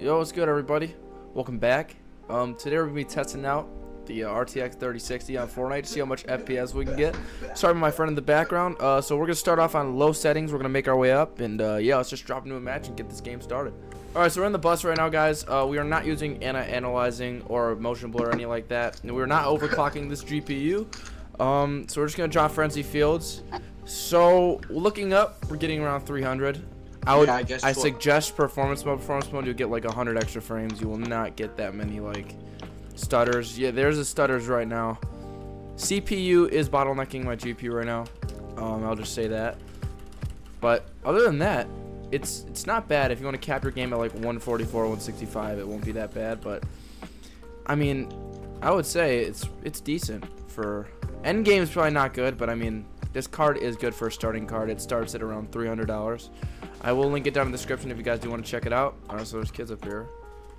Yo, what's good, everybody? Welcome back. Today we're gonna be testing out the RTX 3060 on Fortnite to see how much FPS we can get. Sorry, my friend in the background. So we're gonna start off on low settings. We're gonna make our way up, and yeah, let's just drop into a match and get this game started. All right, so we're in the bus right now, guys. We are not using anti-aliasing or motion blur or anything like that. And we're not overclocking this GPU. So we're just gonna drop frenzy fields. So looking up, we're getting around 300. I suggest performance mode. Performance mode, you'll get like 100 extra frames. You will not get that many like stutters. Yeah, there's the stutters right now. CPU is bottlenecking my GPU right now. I'll just say that. But other than that, it's not bad. If you want to cap your game at like 144, 165, it won't be that bad. But I mean, I would say it's decent for end game. Is probably not good, but I mean, this card is good for a starting card. It starts at around $300. I will link it down in the description if you guys do want to check it out. Alright, so there's kids up here.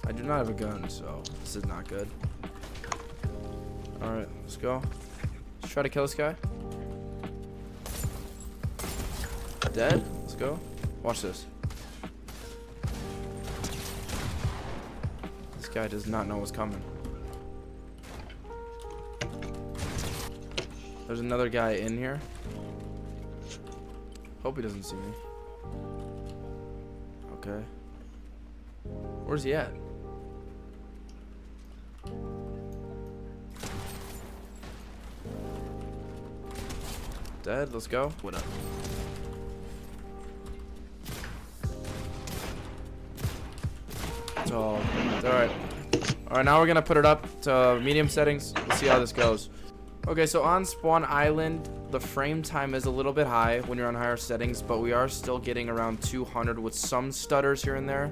I do not have a gun, so this is not good. Alright, let's go. Let's try to kill this guy. Dead? Let's go. Watch this. This guy does not know what's coming. There's another guy in here. Hope he doesn't see me. Okay. Where's he at? Dead, let's go. What up? So, alright. Alright, now we're gonna put it up to medium settings. Let's see how this goes. Okay, so on Spawn Island, the frame time is a little bit high when you're on higher settings, but we are still getting around 200 with some stutters here and there.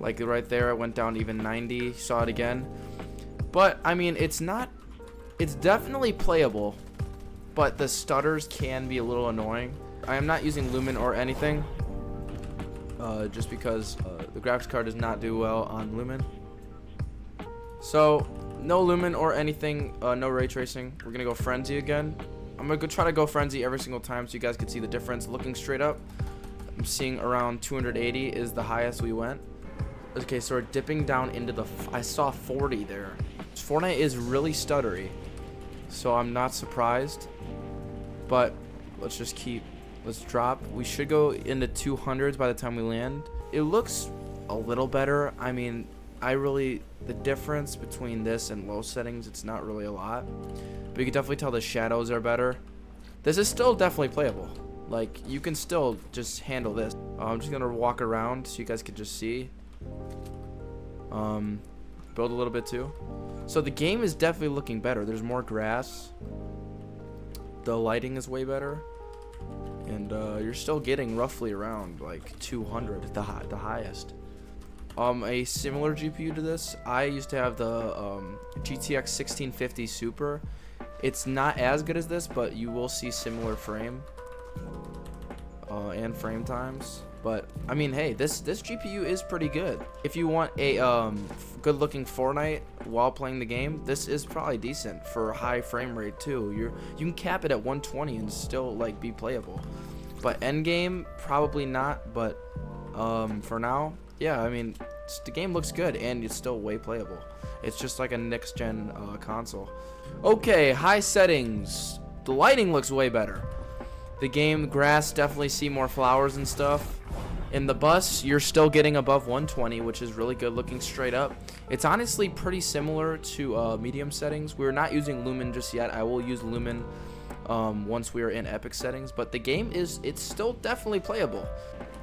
Like right there, it went down to even 90. Saw it again. But, I mean, it's definitely playable, but the stutters can be a little annoying. I am not using Lumen or anything, just because the graphics card does not do well on Lumen. So, no Lumen or anything, no ray tracing. We're gonna go frenzy again. I'm gonna try to go frenzy every single time so you guys can see the difference. Looking straight up, I'm seeing around 280 is the highest we went. Okay, so we're dipping down into the, I saw 40 there. Fortnite is really stuttery, so I'm not surprised. But let's drop. We should go into 200s by the time we land. It looks a little better. I mean, the difference between this and low settings, it's not really a lot, but you can definitely tell the shadows are better. This is still definitely playable. Like, you can still just handle this. I'm just gonna walk around so you guys can just see. Build a little bit too. So the game is definitely looking better. There's more grass. The lighting is way better, and you're still getting roughly around like 200, the highest. A similar GPU to this, I used to have the GTX 1650 Super. It's not as good as this, but you will see similar frame and frame times. But I mean, hey, this GPU is pretty good. If you want a good-looking Fortnite while playing the game, this is probably decent for high frame rate too. You can cap it at 120 and still like be playable. But end game, probably not. But for now, yeah, I mean, the game looks good and it's still way playable. It's just like a next-gen console. Okay, high settings. The lighting looks way better. The game, grass, definitely see more flowers and stuff. In the bus, you're still getting above 120, which is really good looking straight up. It's honestly pretty similar to medium settings. We're not using Lumen just yet. I will use Lumen once we are in epic settings, but the game it's still definitely playable.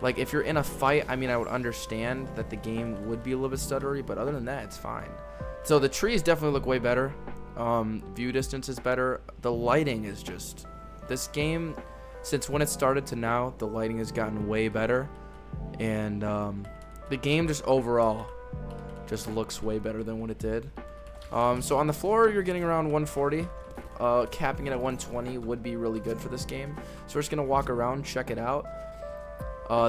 Like, if you're in a fight, I mean, I would understand that the game would be a little bit stuttery, but other than that, it's fine. So the trees definitely look way better. View distance is better. The lighting is just, this game, since when it started to now, the lighting has gotten way better. And the game just overall just looks way better than what it did. So on the floor, you're getting around 140. Capping it at 120 would be really good for this game. So we're just gonna walk around, check it out.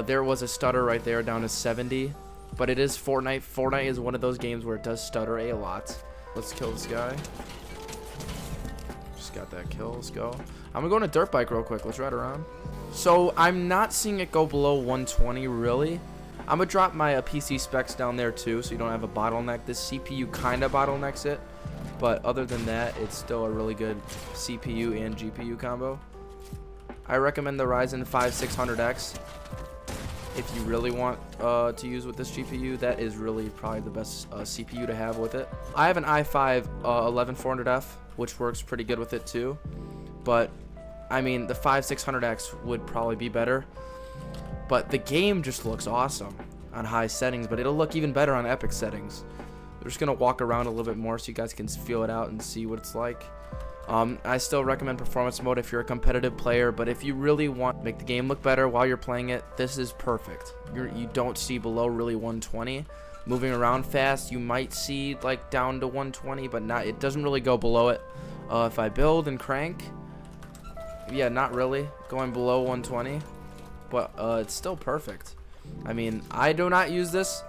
There was a stutter right there down to 70, but it is Fortnite. Fortnite is one of those games where it does stutter a lot. Let's kill this guy. Just got that kill. Let's go. I'm gonna go on a dirt bike real quick. Let's ride around. So I'm not seeing it go below 120 really. I'm gonna drop my PC specs down there too, so you don't have a bottleneck. This CPU kind of bottlenecks it, but other than that, it's still a really good CPU and GPU combo. I recommend the Ryzen 5-600X if you really want to use with this GPU. That is really probably the best CPU to have with it. I have an i5-11400f, which works pretty good with it too, but I mean the 5-600X would probably be better. But the game just looks awesome on high settings, but it'll look even better on epic settings. We're just going to walk around a little bit more so you guys can feel it out and see what it's like. I still recommend performance mode if you're a competitive player, but if you really want to make the game look better while you're playing it, this is perfect. You don't see below really 120. Moving around fast, you might see like down to 120, but not. It doesn't really go below it. If I build and crank, yeah, not really going below 120. But it's still perfect. I mean, I do not use this,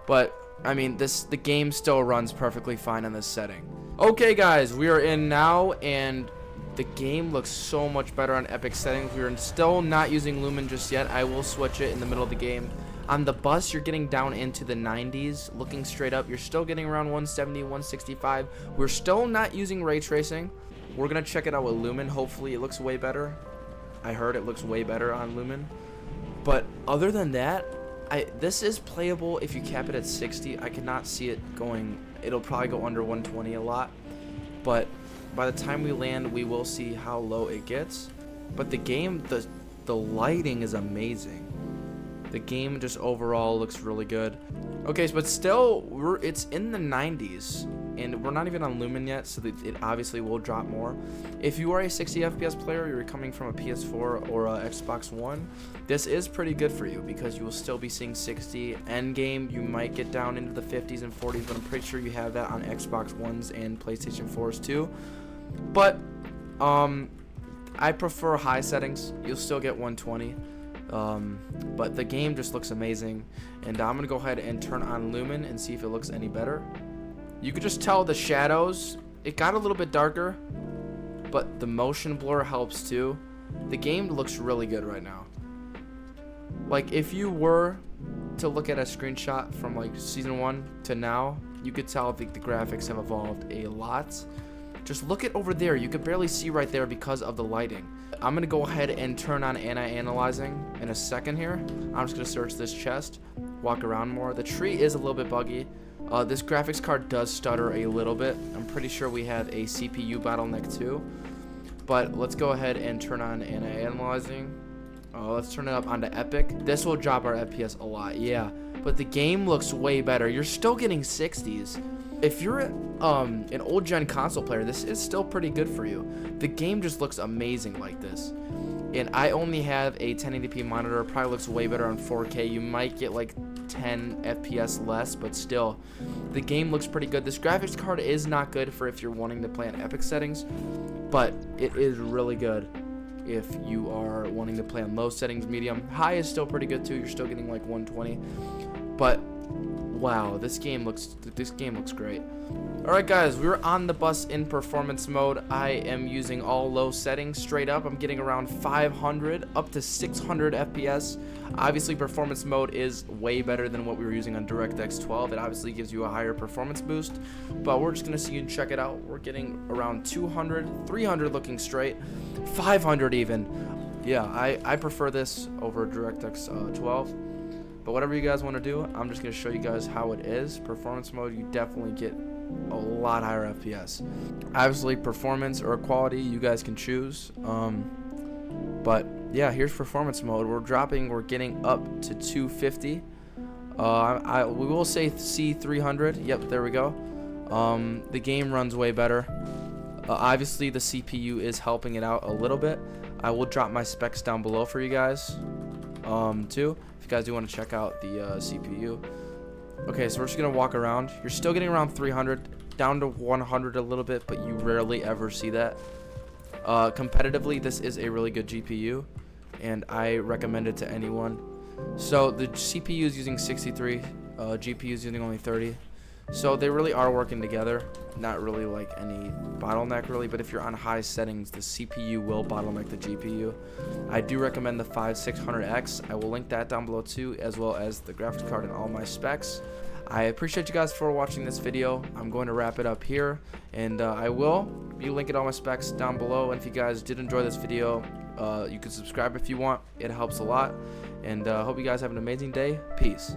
but I mean the game still runs perfectly fine in this setting. Okay guys, we are in now, and the game looks so much better on epic settings. We are still not using Lumen just yet. I will switch it in the middle of the game. On the bus, you're getting down into the 90s. Looking straight up, you're still getting around 170, 165. We're still not using ray tracing. We're gonna check it out with Lumen. Hopefully it looks way better. I heard it looks way better on Lumen. But other than that, this is playable if you cap it at 60. I cannot see it going. It'll probably go under 120 a lot. But by the time we land, we will see how low it gets. But the game, the lighting is amazing. The game just overall looks really good. Okay, but still, it's in the 90s. And we're not even on Lumen yet, so it obviously will drop more. If you are a 60 FPS player, you're coming from a PS4 or a Xbox One, this is pretty good for you because you will still be seeing 60. Endgame, you might get down into the 50s and 40s, but I'm pretty sure you have that on Xbox Ones and PlayStation 4s too. But I prefer high settings. You'll still get 120. But the game just looks amazing. And I'm going to go ahead and turn on Lumen and see if it looks any better. You could just tell the shadows, it got a little bit darker, but the motion blur helps too. The game looks really good right now. Like if you were to look at a screenshot from like season 1 to now, you could tell the graphics have evolved a lot. Just look at over there, you could barely see right there because of the lighting. I'm gonna go ahead and turn on Anti-Aliasing in a second here. I'm just gonna search this chest, walk around more. The tree is a little bit buggy. This graphics card does stutter a little bit. I'm pretty sure we have a CPU bottleneck too. But let's go ahead and turn on Anti-Aliasing. Let's turn it up onto Epic. This will drop our FPS a lot, yeah. But the game looks way better. You're still getting 60s. If you're an old gen console player, this is still pretty good for you. The game just looks amazing like this. And I only have a 1080p monitor. It probably looks way better on 4K. You might get like 10 FPS less, but still, the game looks pretty good. This graphics card is not good for if you're wanting to play on epic settings, but it is really good if you are wanting to play on low settings, medium. High is still pretty good too. You're still getting like 120, but wow, this game looks great. Alright guys, we're on the bus in performance mode. I am using all low settings straight up. I'm getting around 500 up to 600 FPS. Obviously performance mode is way better than what we were using on DirectX 12. It obviously gives you a higher performance boost, but we're just gonna see and check it out. We're getting around 200, 300 looking straight, 500 even. Yeah, I prefer this over DirectX 12. But whatever you guys want to do, I'm just going to show you guys how it is. Performance mode, you definitely get a lot higher FPS. Obviously, performance or quality, you guys can choose. But yeah, here's performance mode. We're getting up to 250. We will say C300. Yep, there we go. The game runs way better. Obviously, the CPU is helping it out a little bit. I will drop my specs down below for you guys too. If you guys do want to check out the CPU. Okay, so we're just gonna walk around. You're still getting around 300, down to 100 a little bit, but you rarely ever see that. Competitively, this is a really good GPU, and I recommend it to anyone. So the CPU is using 63, GPU is using only 30. So they really are working together. Not really like any bottleneck really, but if you're on high settings, the CPU will bottleneck the GPU. I do recommend the i5-11400f. I will link that down below too, as well as the graphics card and all my specs. I appreciate you guys for watching this video. I'm going to wrap it up here, and I will be linking all my specs down below. And if you guys did enjoy this video, you can subscribe if you want. It helps a lot. And hope you guys have an amazing day. Peace.